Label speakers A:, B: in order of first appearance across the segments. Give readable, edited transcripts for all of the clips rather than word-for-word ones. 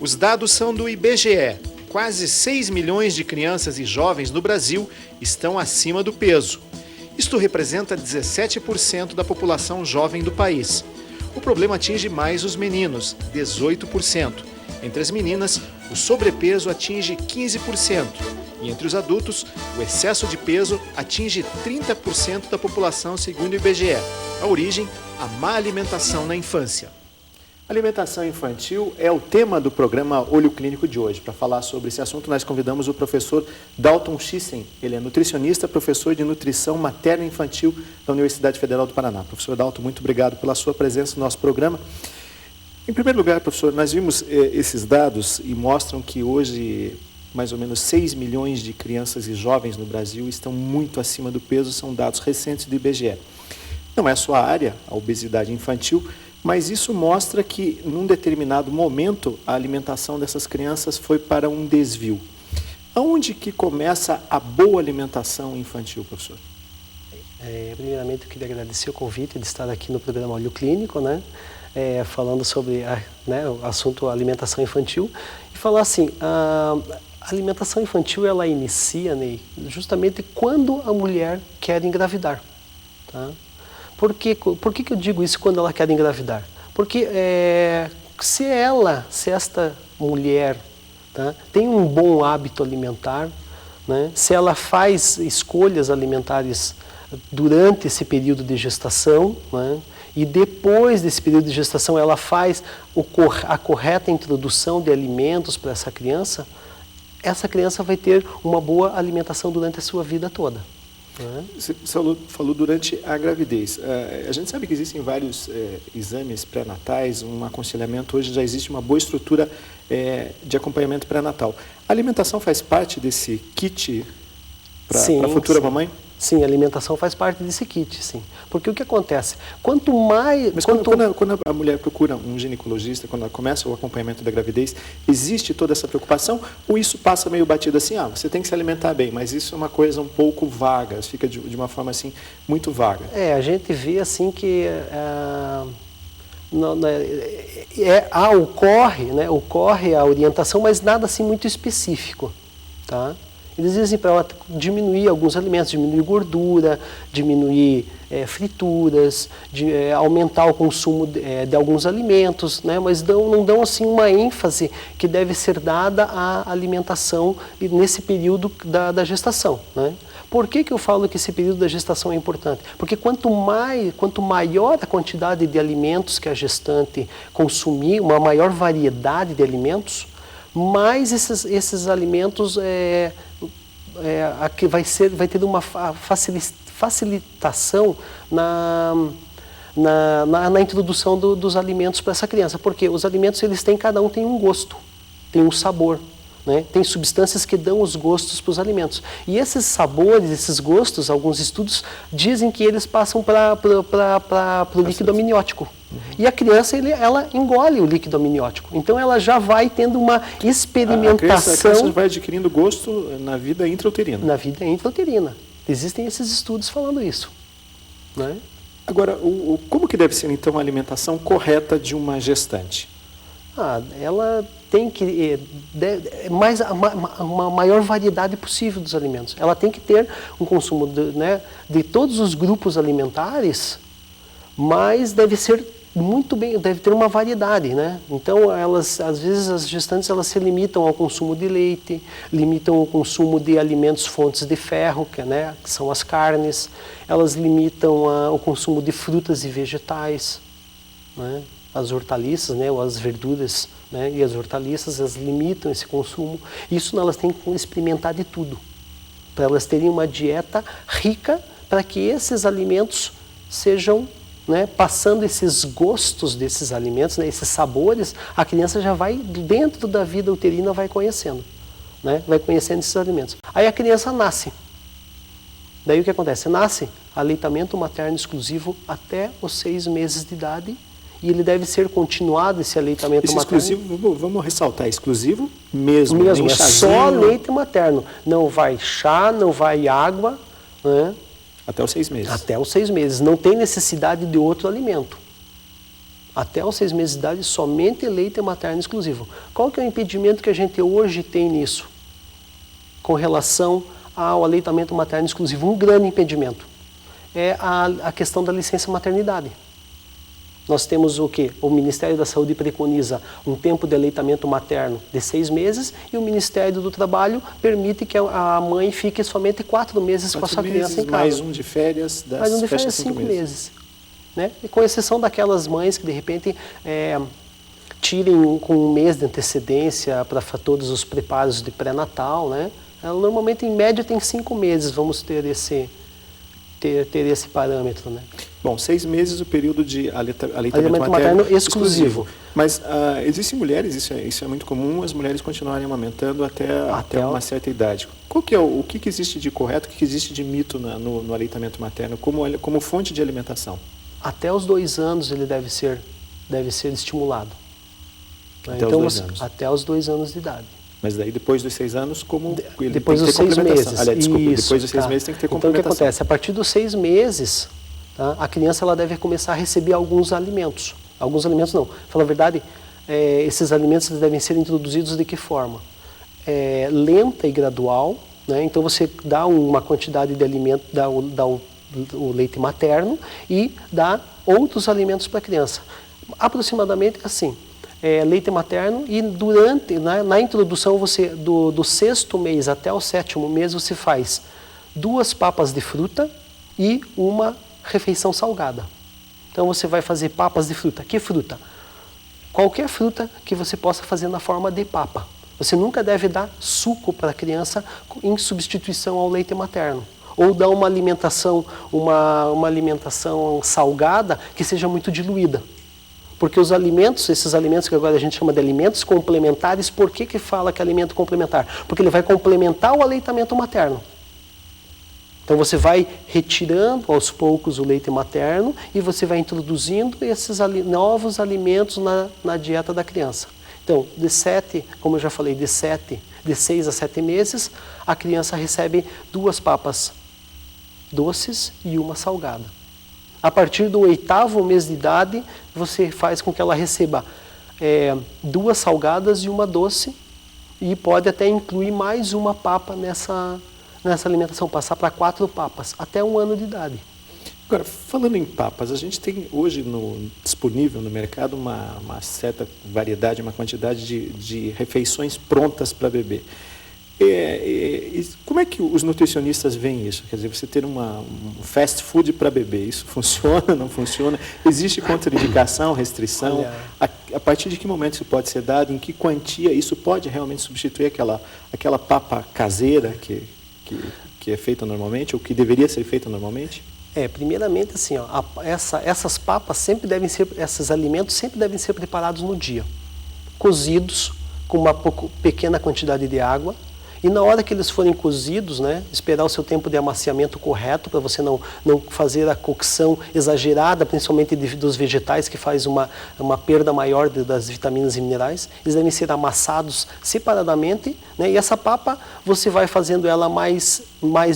A: Os dados são do IBGE. Quase 6 milhões de crianças e jovens no Brasil estão acima do peso. Isto representa 17% da população jovem do país. O problema atinge mais os meninos, 18%. Entre as meninas, o sobrepeso atinge 15%. E entre os adultos, o excesso de peso atinge 30% da população, segundo o IBGE. A origem, a má alimentação na infância. Alimentação infantil é o tema do programa Olho Clínico de hoje. Para falar sobre esse assunto, nós convidamos o professor Dalton Chissen. Ele é nutricionista, professor de nutrição materna e infantil da Universidade Federal do Paraná. Professor Dalton, muito obrigado pela sua presença no nosso programa. Em primeiro lugar, professor, nós vimos esses dados e mostram que hoje mais ou menos 6 milhões de crianças e jovens no Brasil estão muito acima do peso, são dados recentes do IBGE. Não é só a área, a obesidade infantil, mas isso mostra que, num determinado momento, a alimentação dessas crianças foi para um desvio. Aonde que começa a boa alimentação infantil, professor?
B: Primeiramente, eu queria agradecer o convite de estar aqui no programa Olho Clínico, né? Falando sobre o assunto alimentação infantil. E falar assim, a alimentação infantil, ela inicia, Ney, justamente quando a mulher quer engravidar, tá? Por que eu digo isso quando ela quer engravidar? Porque se esta mulher, tá, tem um bom hábito alimentar, né, se ela faz escolhas alimentares durante esse período de gestação, né, e depois desse período de gestação ela faz a correta introdução de alimentos para essa criança vai ter uma boa alimentação durante a sua vida toda.
A: Você falou durante a gravidez. A gente sabe que existem vários exames pré-natais, um aconselhamento. Hoje já existe uma boa estrutura de acompanhamento pré-natal. A alimentação faz parte desse kit para a futura mamãe?
B: Sim, a alimentação faz parte desse kit, sim. Porque o que acontece? Quanto mais...
A: Mas quando a mulher procura um ginecologista, quando ela começa o acompanhamento da gravidez, existe toda essa preocupação? Ou isso passa meio batido assim, você tem que se alimentar bem, mas isso é uma coisa um pouco vaga, fica de uma forma assim, muito vaga?
B: A gente vê assim que ocorre a orientação, mas nada assim muito específico, tá? Eles dizem para ela diminuir alguns alimentos, diminuir gordura, diminuir frituras, aumentar o consumo de alguns alimentos, né? Mas não dão assim uma ênfase que deve ser dada à alimentação nesse período da gestação, né? Por que eu falo que esse período da gestação é importante? Porque quanto maior a quantidade de alimentos que a gestante consumir, uma maior variedade de alimentos, mais esses alimentos vai ter uma facilitação na introdução dos alimentos para essa criança. Porque os alimentos, cada um tem um gosto, tem um sabor, né? Tem substâncias que dão os gostos para os alimentos. E esses sabores, esses gostos, alguns estudos dizem que eles passam para o líquido amniótico. E a criança, ela engole o líquido amniótico. Então, ela já vai tendo uma experimentação...
A: A criança vai adquirindo gosto na vida intrauterina.
B: Na vida intrauterina. Existem esses estudos falando isso, né?
A: Agora, como que deve ser, então, a alimentação correta de uma gestante?
B: Ela tem que... uma maior variedade possível dos alimentos. Ela tem que ter um consumo de todos os grupos alimentares, mas deve ser deve ter uma variedade, né? Então, às vezes, as gestantes, elas se limitam ao consumo de leite, limitam o consumo de alimentos fontes de ferro, que são as carnes, elas limitam o consumo de frutas e vegetais, né? As hortaliças, ou as verduras, e as hortaliças, elas limitam esse consumo. Isso elas têm que experimentar de tudo, para elas terem uma dieta rica, para que esses alimentos sejam... passando esses gostos desses alimentos, esses sabores, a criança já vai, dentro da vida uterina, vai conhecendo, vai conhecendo esses alimentos. Aí a criança nasce. Daí o que acontece? Nasce aleitamento materno exclusivo até os 6 meses de idade, e ele deve ser continuado, esse aleitamento materno.
A: Exclusivo, vamos ressaltar, exclusivo mesmo.
B: Mesmo, é só leite materno. Não vai chá, não vai água,
A: Até os 6 meses.
B: Até os 6 meses. Não tem necessidade de outro alimento. Até os 6 meses de idade, somente leite materno exclusivo. Qual que é o impedimento que a gente hoje tem nisso? Com relação ao aleitamento materno exclusivo, um grande impedimento é a questão da licença maternidade. Nós temos o quê? O Ministério da Saúde preconiza um tempo de aleitamento materno de 6 meses e o Ministério do Trabalho permite que a mãe fique somente 4 meses com a sua criança em casa.
A: Mais um de férias,
B: mais um de férias, 5 meses. Né? E com exceção daquelas mães que de repente tirem com um mês de antecedência para todos os preparos de pré-natal, né? Ela normalmente em média tem 5 meses, vamos ter esse parâmetro, né?
A: Bom, 6 meses o período de
B: aleitamento materno exclusivo.
A: Mas existem mulheres, isso é muito comum, as mulheres continuarem amamentando até uma certa idade. O que existe de correto, o que existe de mito no aleitamento materno como fonte de alimentação?
B: Até os 2 anos ele deve ser estimulado.
A: Até os 2 anos.
B: Até os 2 anos de idade.
A: Mas daí depois dos 6 anos,
B: depois dos 6 meses.
A: Depois dos 6 meses tem que ter complementação.
B: Então o que acontece? A partir dos 6 meses, tá, a criança ela deve começar a receber alguns alimentos. Alguns alimentos não. Fala a verdade, esses alimentos eles devem ser introduzidos de que forma? Lenta e gradual, né? Então você dá uma quantidade de alimento, dá o leite materno e dá outros alimentos para a criança. Aproximadamente assim, leite materno e na introdução você do 6º mês até o 7º mês você faz 2 papas de fruta e uma refeição salgada. Então você vai fazer papas de fruta. Que fruta? Qualquer fruta que você possa fazer na forma de papa. Você nunca deve dar suco para a criança em substituição ao leite materno. Ou dar uma alimentação salgada que seja muito diluída. Porque esses alimentos que agora a gente chama de alimentos complementares, por que fala que é alimento complementar? Porque ele vai complementar o aleitamento materno. Então você vai retirando aos poucos o leite materno e você vai introduzindo esses novos alimentos na dieta da criança. Então, como eu já falei, de 6 a 7 meses, a criança recebe 2 papas doces e uma salgada. A partir do 8º mês de idade, você faz com que ela receba 2 salgadas e uma doce e pode até incluir mais uma papa nessa alimentação, passar para 4 papas, até 1 ano de idade.
A: Agora, falando em papas, a gente tem hoje disponível no mercado uma certa variedade, uma quantidade de refeições prontas para bebê. Como é que os nutricionistas veem isso? Quer dizer, você ter um fast food para bebê, isso funciona, não funciona? Existe contraindicação, restrição? A partir de que momento isso pode ser dado? Em que quantia isso pode realmente substituir aquela papa caseira que é feita normalmente, ou que deveria ser feita normalmente?
B: Primeiramente assim, essas papas esses alimentos sempre devem ser preparados no dia. Cozidos com uma pequena quantidade de água. E na hora que eles forem cozidos, né, esperar o seu tempo de amaciamento correto, para você não fazer a cocção exagerada, principalmente dos vegetais, que faz uma perda maior das vitaminas e minerais. Eles devem ser amassados separadamente, né, e essa papa você vai fazendo ela mais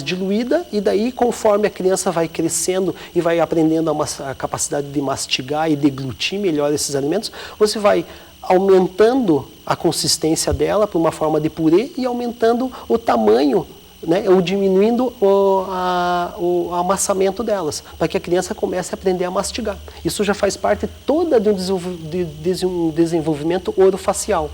B: diluída, e daí conforme a criança vai crescendo e vai aprendendo a capacidade de mastigar e deglutir melhor esses alimentos, você vai aumentando a consistência dela para uma forma de purê e aumentando o tamanho, né, ou diminuindo o amassamento delas, para que a criança comece a aprender a mastigar. Isso já faz parte toda de um desenvolvimento orofacial.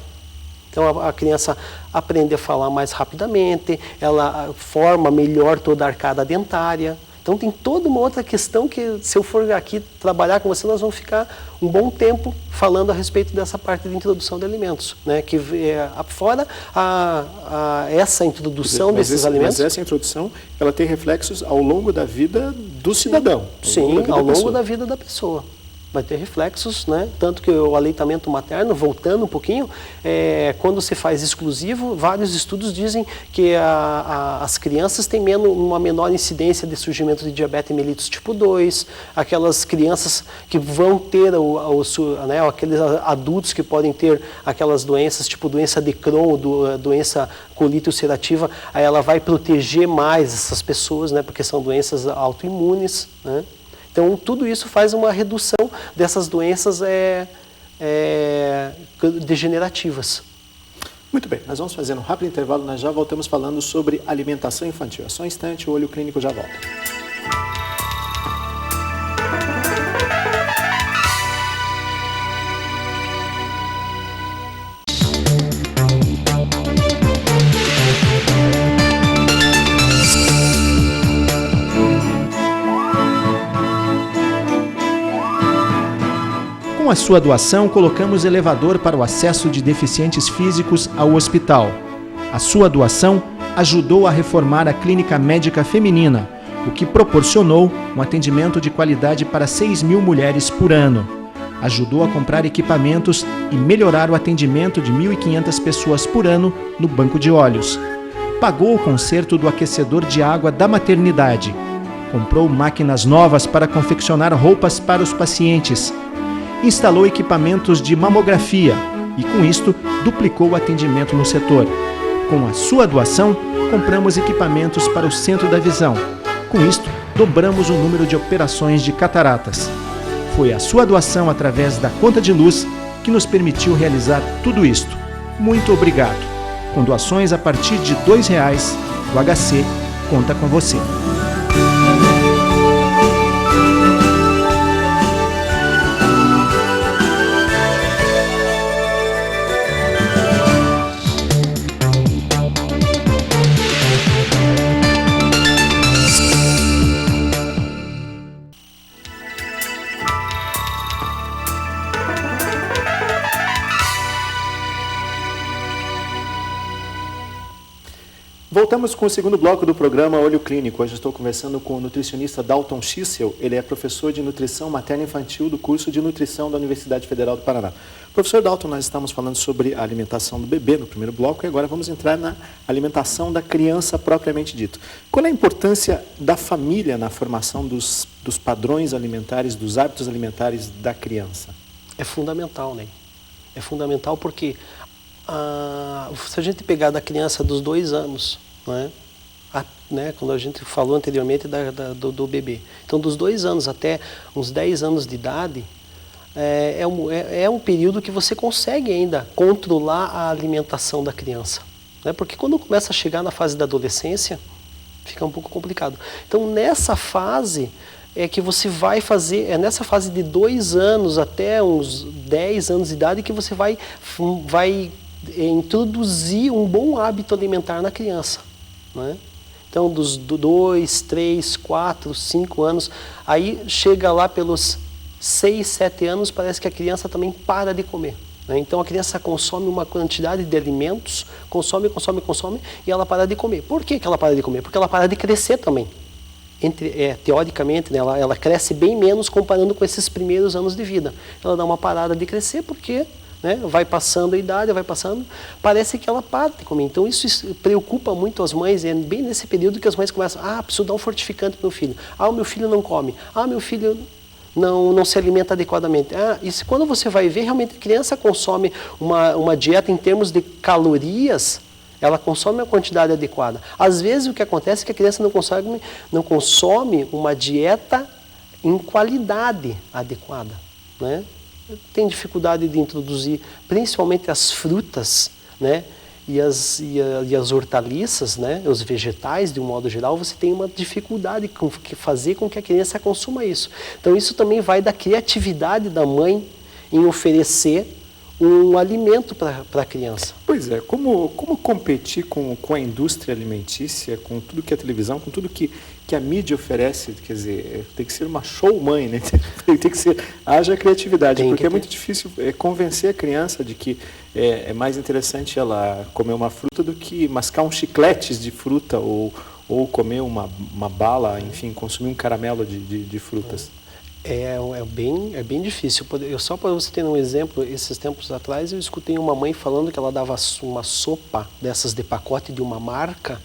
B: Então a criança aprende a falar mais rapidamente, ela forma melhor toda a arcada dentária. Então tem toda uma outra questão que, se eu for aqui trabalhar com você, nós vamos ficar um bom tempo falando a respeito dessa parte de introdução de alimentos, né? Que fora essa introdução desses alimentos.
A: Mas essa introdução, ela tem reflexos ao longo da vida do cidadão.
B: Sim, ao longo da vida da pessoa. Vai ter reflexos, né? Tanto que o aleitamento materno, voltando um pouquinho, quando se faz exclusivo, vários estudos dizem que as crianças têm uma menor incidência de surgimento de diabetes mellitus tipo 2, aquelas crianças que vão ter, aqueles adultos que podem ter aquelas doenças, tipo doença de Crohn, doença colite ulcerativa, aí ela vai proteger mais essas pessoas, né? Porque são doenças autoimunes, né? Então, tudo isso faz uma redução dessas doenças degenerativas.
A: Muito bem, nós vamos fazer um rápido intervalo, nós já voltamos falando sobre alimentação infantil. É só um instante, o Olho Clínico já volta. Com a sua doação, colocamos elevador para o acesso de deficientes físicos ao hospital. A sua doação ajudou a reformar a clínica médica feminina, o que proporcionou um atendimento de qualidade para 6.000 mulheres por ano. Ajudou a comprar equipamentos e melhorar o atendimento de 1.500 pessoas por ano no banco de olhos. Pagou o conserto do aquecedor de água da maternidade. Comprou máquinas novas para confeccionar roupas para os pacientes. Instalou equipamentos de mamografia e, com isto, duplicou o atendimento no setor. Com a sua doação, compramos equipamentos para o Centro da Visão. Com isto, dobramos o número de operações de cataratas. Foi a sua doação através da conta de luz que nos permitiu realizar tudo isto. Muito obrigado. Com doações a partir de R$ 2,00, o HC conta com você. Voltamos com o segundo bloco do programa Olho Clínico. Hoje estou conversando com o nutricionista Dalton Schissel. Ele é professor de nutrição materna infantil do curso de nutrição da Universidade Federal do Paraná. Professor Dalton, nós estamos falando sobre a alimentação do bebê no primeiro bloco e agora vamos entrar na alimentação da criança propriamente dito. Qual é a importância da família na formação dos padrões alimentares, dos hábitos alimentares da criança?
B: É fundamental, né? É fundamental porque se a gente pegar da criança dos 2 anos, quando a gente falou anteriormente do bebê, então dos 2 anos até uns 10 anos de idade, é um período que você consegue ainda controlar a alimentação da criança, né? Porque quando começa a chegar na fase da adolescência, fica um pouco complicado. Então nessa fase é que você vai fazer, é nessa fase de 2 anos até uns 10 anos de idade que você vai introduzir um bom hábito alimentar na criança, né? Então dos 2, 3, 4, 5 anos, aí chega lá pelos 6, 7 anos, parece que a criança também para de comer, né? Então a criança consome uma quantidade de alimentos, consome, e ela para de comer. Por que ela para de comer? Porque ela para de crescer também. Teoricamente, né, ela cresce bem menos comparando com esses primeiros anos de vida. Ela dá uma parada de crescer porque, né, vai passando a idade, parece que ela para de comer. Então isso preocupa muito as mães, é bem nesse período que as mães começam, preciso dar um fortificante para o meu filho. O meu filho não come. Meu filho não se alimenta adequadamente. Isso, quando você vai ver, realmente a criança consome uma dieta em termos de calorias, ela consome a quantidade adequada. Às vezes o que acontece é que a criança não consome uma dieta em qualidade adequada, né? Tem dificuldade de introduzir principalmente as frutas, né? E as hortaliças, né? Os vegetais, de um modo geral, você tem uma dificuldade com fazer com que a criança consuma isso. Então isso também vai da criatividade da mãe em oferecer um alimento para a criança.
A: Pois é, como competir com a indústria alimentícia, com tudo que a televisão, com tudo que a mídia oferece, quer dizer, tem que ser uma showmãe, né? Tem que ser, haja criatividade, porque é muito difícil convencer a criança de que é mais interessante ela comer uma fruta do que mascar uns chicletes de fruta ou comer uma bala, enfim, consumir um caramelo de frutas.
B: É bem difícil. Só para você ter um exemplo, esses tempos atrás eu escutei uma mãe falando que ela dava uma sopa dessas de pacote de uma marca,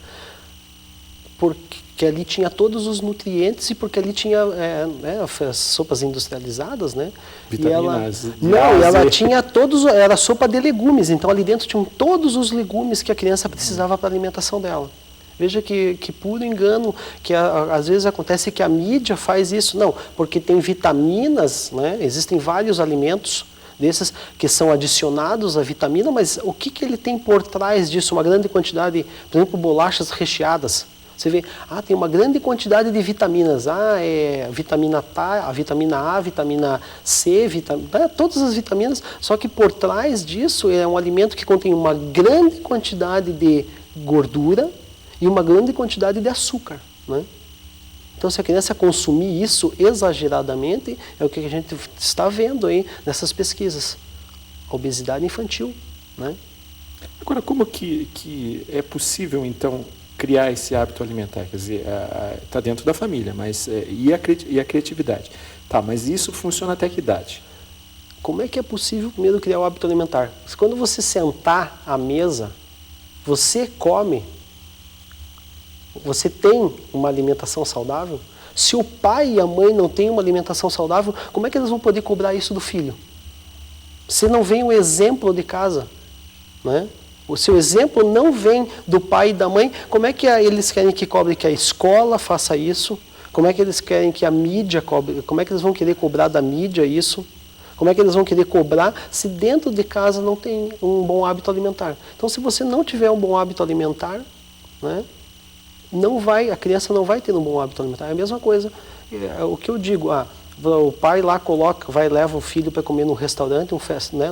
B: porque ali tinha todos os nutrientes e porque ali tinha as sopas industrializadas, né?
A: Vitaminas.
B: Ela tinha era sopa de legumes, então ali dentro tinham todos os legumes que a criança precisava para a alimentação dela. Veja que puro engano, que às vezes acontece que a mídia faz isso. Não, porque tem vitaminas, né? Existem vários alimentos desses que são adicionados à vitamina, mas o que ele tem por trás disso? Uma grande quantidade, por exemplo, bolachas recheadas. Você vê, tem uma grande quantidade de vitaminas. É vitamina A, vitamina C, todas as vitaminas. Só que por trás disso é um alimento que contém uma grande quantidade de gordura e uma grande quantidade de açúcar, né? Então, se a criança consumir isso exageradamente, é o que a gente está vendo aí nessas pesquisas. A obesidade infantil, né?
C: Agora, como que é possível, então, criar esse hábito alimentar? Quer dizer, está dentro da família, mas e a criatividade? Tá, mas isso funciona até que idade?
B: Como é que é possível, primeiro, criar o hábito alimentar? Quando você sentar à mesa, você come, você tem uma alimentação saudável? Se o pai e a mãe não têm uma alimentação saudável, como é que eles vão poder cobrar isso do filho? Se não vem o exemplo de casa, né? O seu exemplo não vem do pai e da mãe, como é que eles querem que cobre que a escola faça isso? Como é que eles querem que a mídia cobre? Como é que eles vão querer cobrar da mídia isso? Como é que eles vão querer cobrar se dentro de casa não tem um bom hábito alimentar? Então, se você não tiver um bom hábito alimentar, né, a criança não vai ter um bom hábito alimentar. É a mesma coisa, o que eu digo, o pai lá leva o filho para comer num restaurante,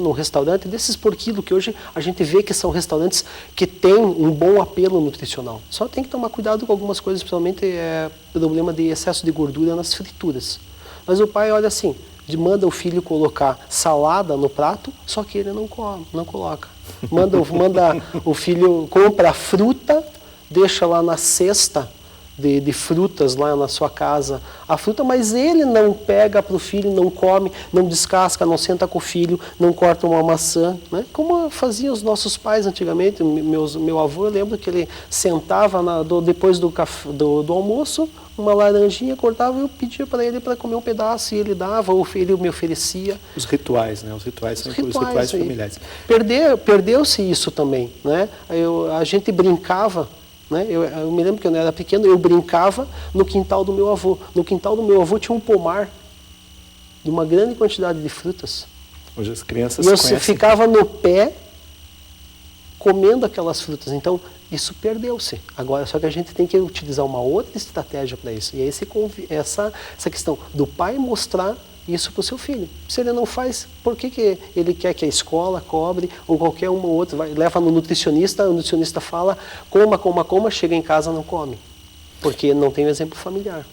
B: num restaurante desses por quilo, que hoje a gente vê que são restaurantes que têm um bom apelo nutricional. Só tem que tomar cuidado com algumas coisas, principalmente problema de excesso de gordura nas frituras. Mas o pai olha assim, manda o filho colocar salada no prato, só que ele não coloca. Manda o filho, compra a fruta, deixa lá na cesta de frutas lá na sua casa a fruta, mas ele não pega para o filho, não come, não descasca, não senta com o filho, não corta uma maçã, né? Como faziam os nossos pais antigamente. Meu avô, eu lembro que ele sentava depois do almoço, uma laranjinha, cortava e eu pedia para ele para comer um pedaço e ele dava, ou ele me oferecia.
C: Os rituais, né? Os rituais são os rituais familiares.
B: Perdeu-se isso também, né? A gente brincava, né? Eu me lembro que quando eu era pequeno, eu brincava no quintal do meu avô. No quintal do meu avô tinha um pomar de uma grande quantidade de frutas.
C: Hoje as crianças
B: e eu
C: conhecem. Ficava
B: no pé comendo aquelas frutas. Então, isso perdeu-se. Agora, só que a gente tem que utilizar uma outra estratégia para isso. E é essa questão do pai mostrar isso para o seu filho. Se ele não faz, por que ele quer que a escola cobre ou qualquer uma ou outra? Leva no nutricionista, o nutricionista fala, coma, chega em casa não come. Porque não tem o exemplo familiar.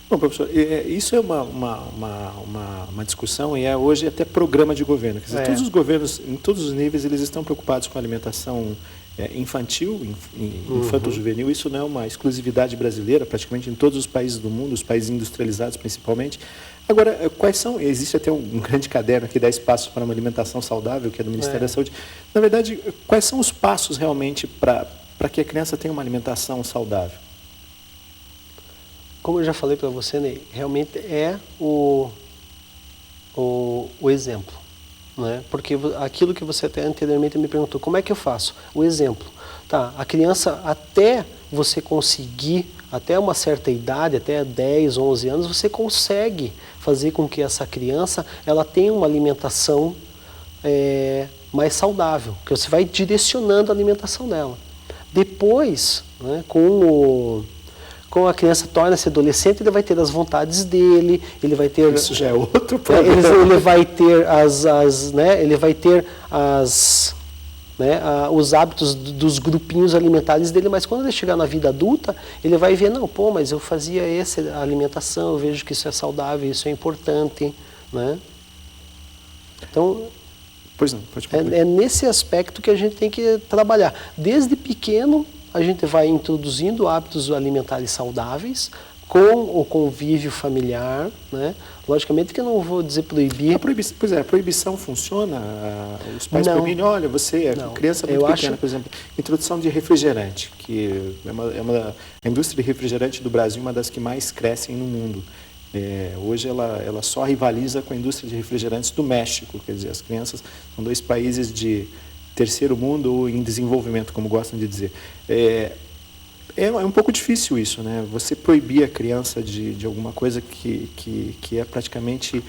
C: Bom, professor, isso é uma discussão e é hoje até programa de governo. Quer dizer, todos os governos, em todos os níveis, eles estão preocupados com a alimentação infantil, infanto-juvenil. Isso não é uma exclusividade brasileira, praticamente em todos os países do mundo, os países industrializados principalmente. Agora, existe até um grande caderno que dá espaço para uma alimentação saudável, que é do Ministério da Saúde. Na verdade, quais são os passos realmente para que a criança tenha uma alimentação saudável?
B: Como eu já falei para você, Ney, realmente é o exemplo, né? Porque aquilo que você até anteriormente me perguntou, como é que eu faço? O exemplo. Tá, a criança, até você conseguir, até uma certa idade, até 10, 11 anos, você consegue fazer com que essa criança ela tenha uma alimentação mais saudável, que você vai direcionando a alimentação dela. Depois, né, com a criança torna-se adolescente, ele vai ter as vontades dele, ele vai ter...
C: Isso já é outro problema.
B: Ele vai ter os hábitos dos grupinhos alimentares dele, mas quando ele chegar na vida adulta, ele vai ver, mas eu fazia essa alimentação, eu vejo que isso é saudável, isso é importante, né? Então,
C: pois não, pode concluir.
B: É nesse aspecto que a gente tem que trabalhar. Desde pequeno, a gente vai introduzindo hábitos alimentares saudáveis, com o convívio familiar, né? Logicamente que eu não vou dizer proibir.
C: A proibição funciona? Os pais proíbem, olha, você, criança muito pequena, por exemplo, introdução de refrigerante, que a indústria de refrigerante do Brasil é uma das que mais crescem no mundo. Hoje ela só rivaliza com a indústria de refrigerantes do México, quer dizer, as crianças são dois países de terceiro mundo ou em desenvolvimento, como gostam de dizer. É um pouco difícil isso, né? Você proibir a criança de alguma coisa que é praticamente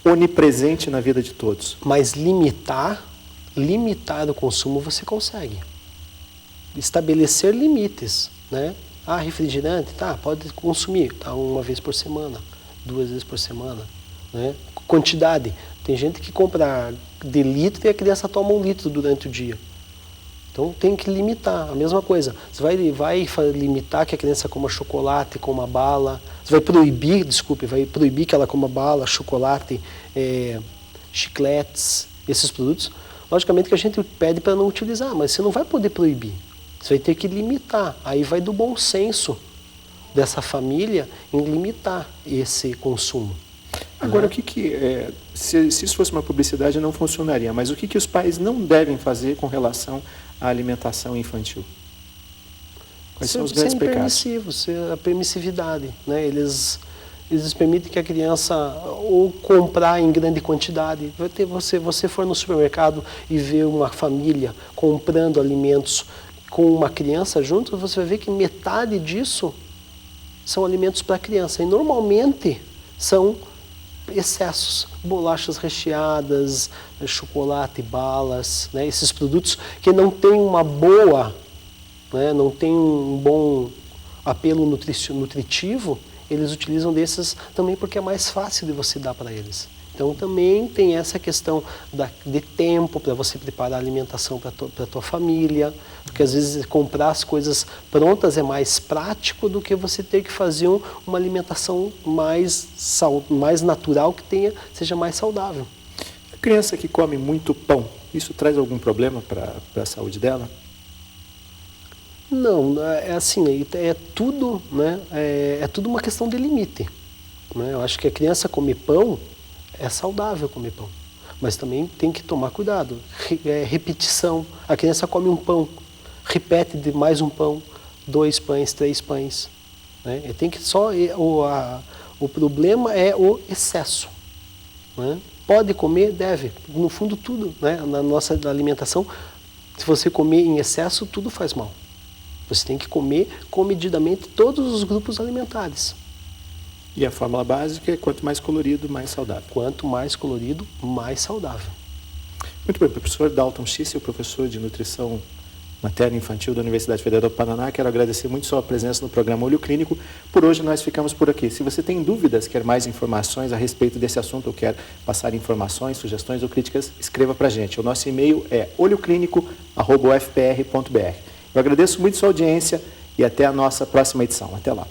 C: onipresente na vida de todos.
B: Mas limitar o consumo você consegue. Estabelecer limites, né? Ah, refrigerante, tá, pode consumir, tá, 1 vez por semana, 2 vezes por semana, né? Quantidade. Tem gente que compra de litro e a criança toma 1 litro durante o dia. Então tem que limitar, a mesma coisa. Você vai limitar que a criança coma chocolate, coma bala. Você vai proibir que ela coma bala, chocolate, chicletes, esses produtos. Logicamente que a gente pede para não utilizar, mas você não vai poder proibir. Você vai ter que limitar. Aí vai do bom senso dessa família em limitar esse consumo.
C: Agora, se isso fosse uma publicidade, não funcionaria, mas o que os pais não devem fazer com relação à alimentação infantil? Quais são os grandes pecados?
B: A permissividade, né? Eles permitem que a criança ou comprar em grande quantidade. Você for no supermercado e ver uma família comprando alimentos com uma criança junto, você vai ver que metade disso são alimentos para a criança. E normalmente são excessos, bolachas recheadas, chocolate, balas, né? Esses produtos que não têm uma boa, né? Não tem um bom apelo nutritivo, eles utilizam desses também porque é mais fácil de você dar para eles. Então também tem essa questão de tempo para você preparar a alimentação para a tua família, porque às vezes comprar as coisas prontas é mais prático do que você ter que fazer uma alimentação mais natural, que seja mais saudável.
C: A criança que come muito pão, isso traz algum problema para a saúde dela?
B: Não, é assim, é tudo, né? É tudo uma questão de limite, né? Eu acho que a criança comer pão, é saudável comer pão, mas também tem que tomar cuidado. Repetição, a criança come um pão, repete de mais um pão, 2 pães, 3 pães, né? Tem que o problema é o excesso, né? Pode comer, deve, no fundo tudo, né? Na nossa alimentação, se você comer em excesso, tudo faz mal. Você tem que comer comedidamente todos os grupos alimentares.
C: E a fórmula básica é quanto mais colorido, mais saudável.
B: Quanto mais colorido, mais saudável.
C: Muito bem, professor Dalton Schissel, professor de Nutrição Materna e Infantil da Universidade Federal do Paraná. Quero agradecer muito sua presença no programa Olho Clínico. Por hoje nós ficamos por aqui. Se você tem dúvidas, quer mais informações a respeito desse assunto, ou quer passar informações, sugestões ou críticas, escreva para a gente. O nosso e-mail é olhoclinico@ufpr.br. Eu agradeço muito sua audiência e até a nossa próxima edição. Até lá.